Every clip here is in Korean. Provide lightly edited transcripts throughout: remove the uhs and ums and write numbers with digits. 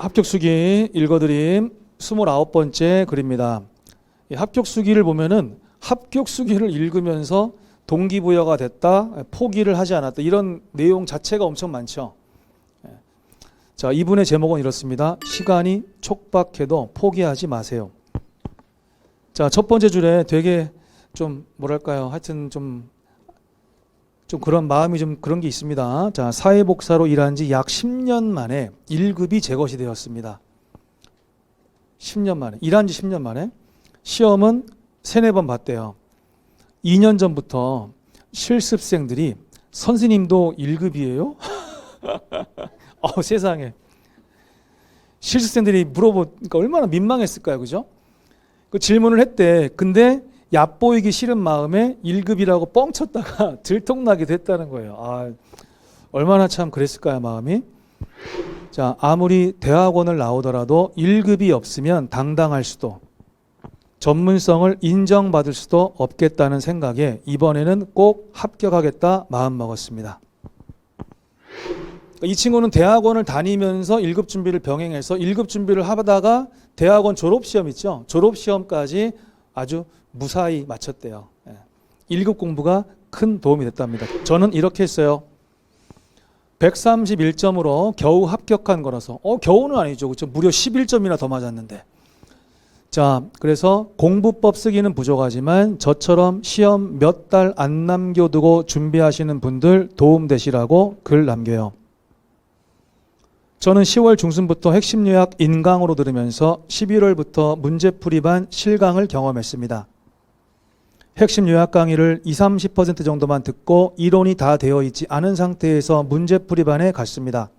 합격수기 읽어드림 29번째 글입니다. 이 합격수기를 보면은 합격수기를 읽으면서 동기부여가 됐다, 포기를 하지 않았다, 이런 내용 자체가 엄청 많죠. 자, 이분의 제목은 이렇습니다. 시간이 촉박해도 포기하지 마세요. 자, 첫 번째 줄에 되게 좀 뭐랄까요, 하여튼 좀 그런 마음이 좀 그런 게 있습니다. 자, 사회복사로 일한 지 약 10년 만에 1급이 제것이 되었습니다. 10년 만에, 일한 지 10년 만에. 시험은 3-4번 봤대요. 2년 전부터 실습생들이 선생님도 1급이에요? 세상에. 실습생들이 물어보니까 얼마나 민망했을까요, 그죠? 그 질문을 했대. 근데 얕보이기 싫은 마음에 1급이라고 뻥쳤다가 들통나게 됐다는 거예요. 얼마나 참 그랬을까요, 마음이? 자, 아무리 대학원을 나오더라도 1급이 없으면 당당할 수도, 전문성을 인정받을 수도 없겠다는 생각에 이번에는 꼭 합격하겠다 마음먹었습니다. 이 친구는 대학원을 다니면서 1급 준비를 병행해서 1급 준비를 하다가 대학원 졸업시험 있죠? 졸업시험까지 아주 무사히 마쳤대요. 1급 공부가 큰 도움이 됐답니다. 저는 이렇게 했어요. 131점으로 겨우 합격한 거라서 겨우는 아니죠. 그렇죠? 무려 11점이나 더 맞았는데. 자, 그래서 공부법 쓰기는 부족하지만 저처럼 시험 몇 달 안 남겨두고 준비하시는 분들 도움되시라고 글 남겨요. 저는 10월 중순부터 핵심 요약 인강으로 들으면서 11월부터 문제풀이반 실강을 경험했습니다. 핵심 요약 강의를 20-30% 정도만 듣고 이론이 다 되어 있지 않은 상태에서 문제풀이반에 갔습니다.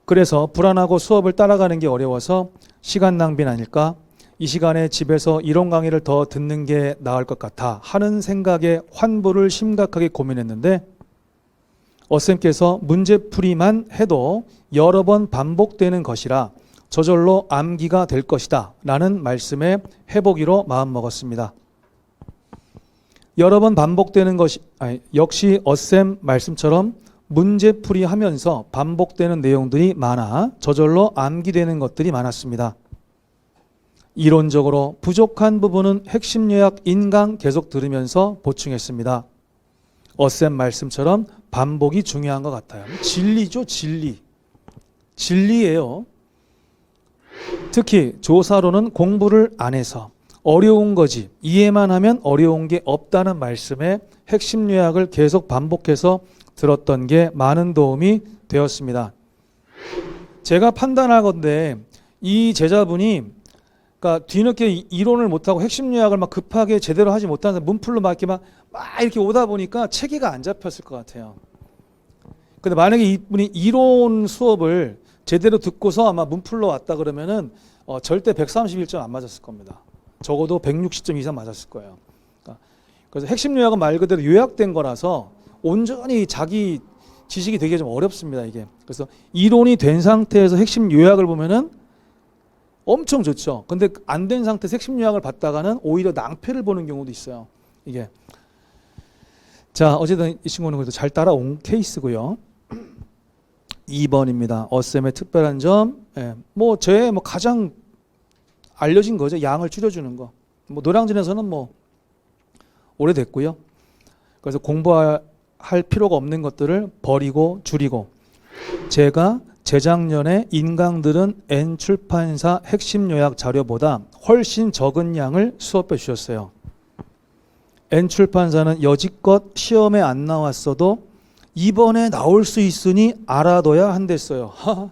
그래서 불안하고 수업을 따라가는 게 어려워서 시간 낭비는 아닐까? 이 시간에 집에서 이론 강의를 더 듣는 게 나을 것 같아 하는 생각에 환부를 심각하게 고민했는데 어쌤께서 문제풀이만 해도 여러 번 반복되는 것이라 저절로 암기가 될 것이다 라는 말씀에 해보기로 마음먹었습니다. 여러 번 반복되는 것이 역시 어쌤 말씀처럼 문제풀이 하면서 반복되는 내용들이 많아 저절로 암기되는 것들이 많았습니다. 이론적으로 부족한 부분은 핵심 요약 인강 계속 들으면서 보충했습니다. 어쌤 말씀처럼 반복이 중요한 것 같아요. 진리죠, 진리. 진리예요. 특히 조사로는 공부를 안 해서 어려운 거지 이해만 하면 어려운 게 없다는 말씀에 핵심 요약을 계속 반복해서 들었던 게 많은 도움이 되었습니다. 제가 판단하건대 이 제자분이 그러니까 뒤늦게 이론을 못하고 핵심 요약을 막 급하게 제대로 하지 못하는 문풀로 막 이렇게 오다 보니까 체계가 안 잡혔을 것 같아요. 근데 만약에 이분이 이론 수업을 제대로 듣고서 아마 문풀로 왔다 그러면은 절대 131점 안 맞았을 겁니다. 적어도 160점 이상 맞았을 거예요. 그래서 핵심 요약은 말 그대로 요약된 거라서 온전히 자기 지식이 되게 좀 어렵습니다, 이게. 그래서 이론이 된 상태에서 핵심 요약을 보면은 엄청 좋죠. 근데 안 된 상태에서 핵심 요약을 봤다가는 오히려 낭패를 보는 경우도 있어요, 이게. 자, 어쨌든 이 친구는 그래도 잘 따라온 케이스고요. 2번입니다. 어쌤의 특별한 점. 제 가장 알려진 거죠. 양을 줄여주는 거. 노량진에서는 오래됐고요. 그래서 공부할 필요가 없는 것들을 버리고 줄이고, 제가 재작년에 인강들은 N출판사 핵심 요약 자료보다 훨씬 적은 양을 수업해 주셨어요. N출판사는 여지껏 시험에 안 나왔어도 이번에 나올 수 있으니 알아둬야 한댔어요.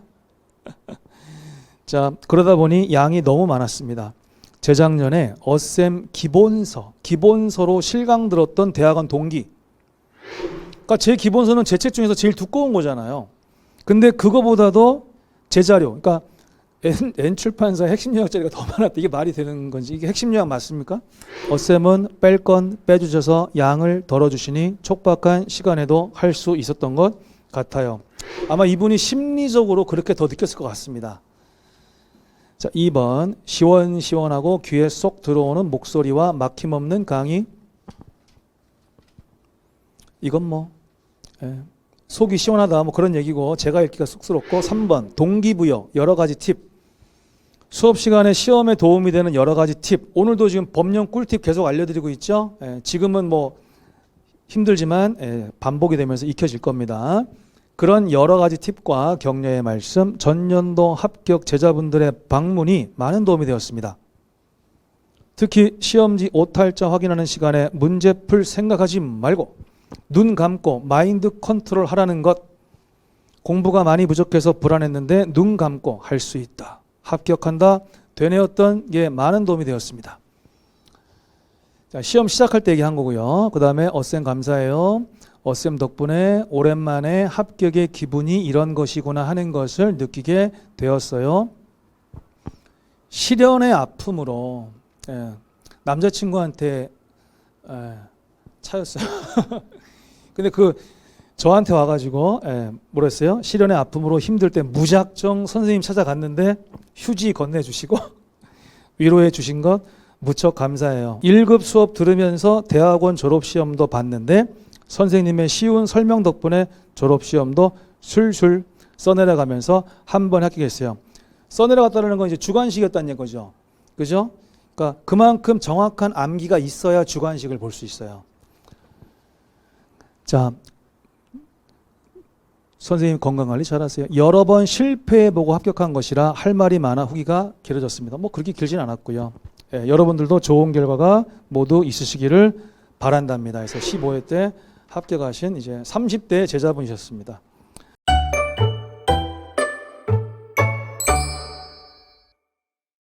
자, 그러다 보니 양이 너무 많았습니다. 재작년에 어쌤 기본서로 실강 들었던 대학원 동기. 그러니까 제 기본서는 제 책 중에서 제일 두꺼운 거잖아요. 근데 그거보다도 제 자료, 그러니까 N출판사 핵심 요약 자료가 더 많았다. 이게 말이 되는 건지, 이게 핵심 요약 맞습니까? 어쌤은 뺄 건 빼주셔서 양을 덜어주시니 촉박한 시간에도 할 수 있었던 것 같아요. 아마 이분이 심리적으로 그렇게 더 느꼈을 것 같습니다. 자, 2번 시원시원하고 귀에 쏙 들어오는 목소리와 막힘없는 강의. 이건 속이 시원하다 뭐 그런 얘기고 제가 읽기가 쑥스럽고 3번 동기부여 여러 가지 팁. 수업 시간에 시험에 도움이 되는 여러 가지 팁. 오늘도 지금 법령 꿀팁 계속 알려드리고 있죠. 지금은 뭐 힘들지만 반복이 되면서 익혀질 겁니다. 그런 여러 가지 팁과 격려의 말씀, 전년도 합격 제자분들의 방문이 많은 도움이 되었습니다. 특히 시험지 오탈자 확인하는 시간에 문제 풀 생각하지 말고 눈 감고 마인드 컨트롤 하라는 것. 공부가 많이 부족해서 불안했는데 눈 감고 할 수 있다. 합격한다. 되뇌었던 게 많은 도움이 되었습니다. 자, 시험 시작할 때 얘기한 거고요. 그 다음에 어쌤 감사해요. 어쌤 덕분에 오랜만에 합격의 기분이 이런 것이구나 하는 것을 느끼게 되었어요. 시련의 아픔으로 남자친구한테 차였어요. 근데 저한테 와가지고 뭐랬어요? 시련의 아픔으로 힘들 때 무작정 선생님 찾아갔는데 휴지 건네주시고 위로해 주신 것 무척 감사해요. 1급 수업 들으면서 대학원 졸업시험도 봤는데 선생님의 쉬운 설명 덕분에 졸업시험도 술술 써내려가면서 한 번 합격했어요. 써내려갔다는 건 이제 주관식이었다는 거죠. 그죠? 그러니까 그만큼 정확한 암기가 있어야 주관식을 볼 수 있어요. 자, 선생님 건강관리 잘하세요. 여러 번 실패해보고 합격한 것이라 할 말이 많아 후기가 길어졌습니다. 뭐 그렇게 길진 않았고요. 여러분들도 좋은 결과가 모두 있으시기를 바란답니다. 그래서 15회 때 합격하신 이제 30대 제자분이셨습니다.